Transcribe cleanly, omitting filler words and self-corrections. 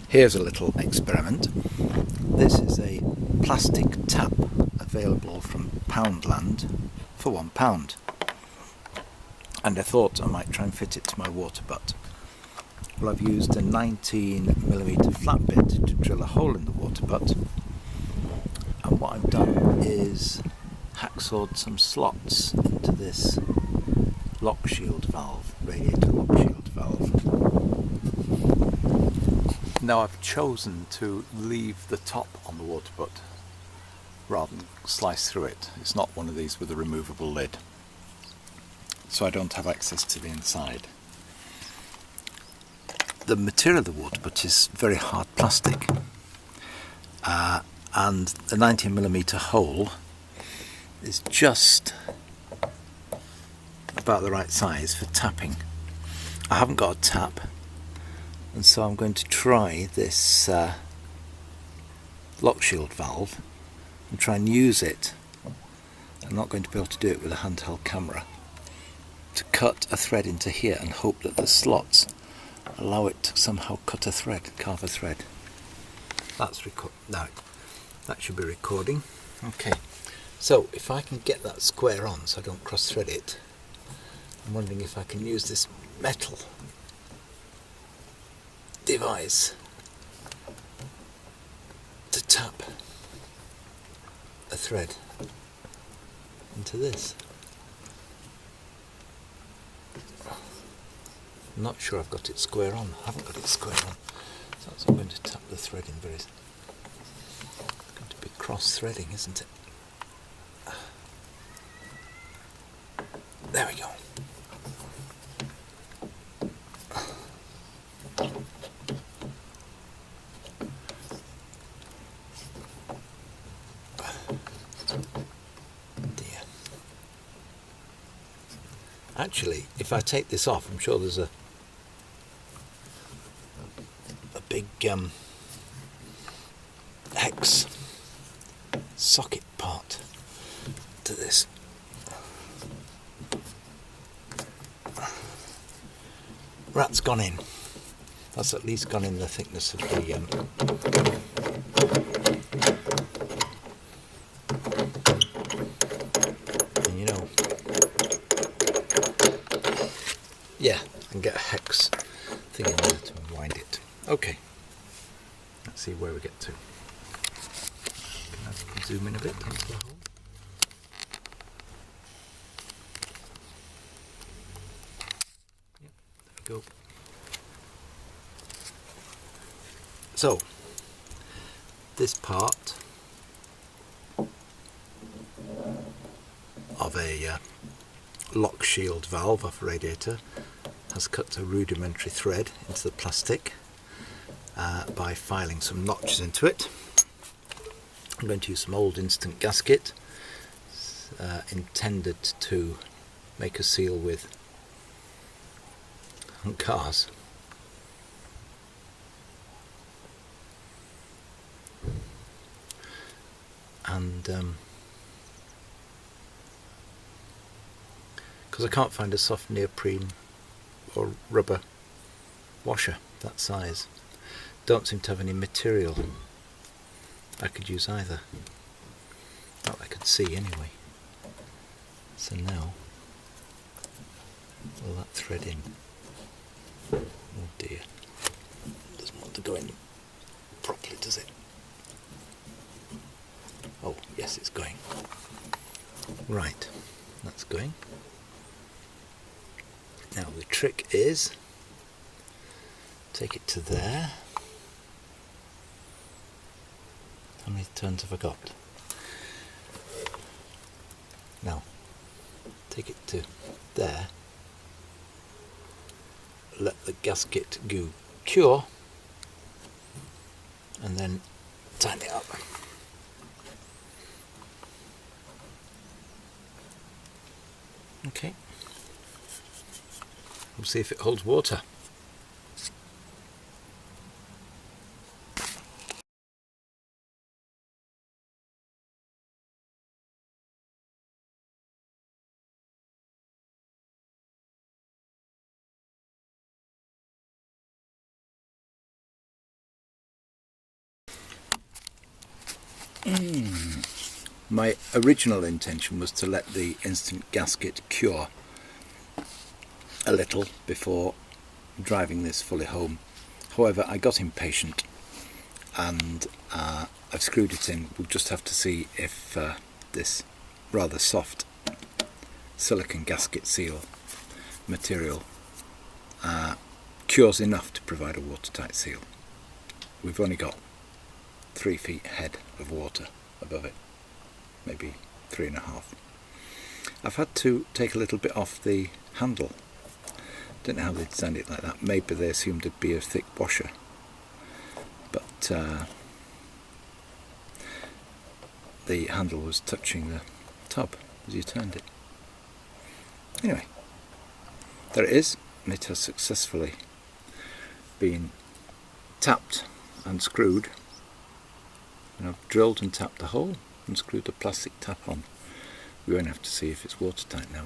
Here's a little experiment. This is a plastic tap available from Poundland for £1, and I thought I might try and fit it to my water butt. Well, I've used a 19mm flat bit to drill a hole in the water butt, and what I've done is hacksawed some slots into this lockshield valve, radiator lockshield valve. Now I've chosen to leave the top on the water butt rather than slice through it. It's not one of these with a removable lid, so I don't have access to the inside. The material of the water butt is very hard plastic, and the 19mm hole is just about the right size for tapping. I haven't got a tap, and so I'm going to try this lockshield valve and try and use it. I'm not going to be able to do it with a handheld camera, to cut a thread into here and hope that the slots allow it to somehow cut a thread, carve a thread. That's now that should be recording. Okay, so if I can get that square on so I don't cross thread it, I'm wondering if I can use this metal device to tap a thread into this. I'm not sure I've got it square on. I haven't got it square on. So I'm going to tap the thread in very... It's going to be cross threading, isn't it? There we go. Dear. Actually, if I take this off, I'm sure there's a big hex socket part to this. Rat's gone in. That's at least gone in the thickness of the and you know, yeah, I can get a hex thing in there to unwind it. Okay, let's see where we get to. Can I zoom in a bit onto the hole? Yep, there we go. So, this part of a lockshield valve off a radiator has cut a rudimentary thread into the plastic by filing some notches into it. I'm going to use some old instant gasket intended to make a seal with cars. And because I can't find a soft neoprene or rubber washer that size, don't seem to have any material I could use either. Not I could see anyway. So now, will that thread in? Oh dear, it doesn't want to go in properly, does it? Oh yes, it's going. Right, that's going. Now the trick is, take it to there. How many turns have I got? Now, take it to there. Let the gasket goo cure, and then tighten it up. Okay. We'll see if it holds water. My original intention was to let the instant gasket cure a little before driving this fully home. However, I got impatient and I've screwed it in. We'll just have to see if this rather soft silicon gasket seal material cures enough to provide a watertight seal. We've only got 3 feet head of water above it, maybe 3.5. I've had to take a little bit off the handle. Don't know how they designed it like that. Maybe they assumed it'd be a thick washer, but the handle was touching the tub as you turned it. Anyway, there it is, and it has successfully been tapped and screwed. And I've drilled and tapped the hole and screwed the plastic tap on. We're going to have to see if it's watertight now.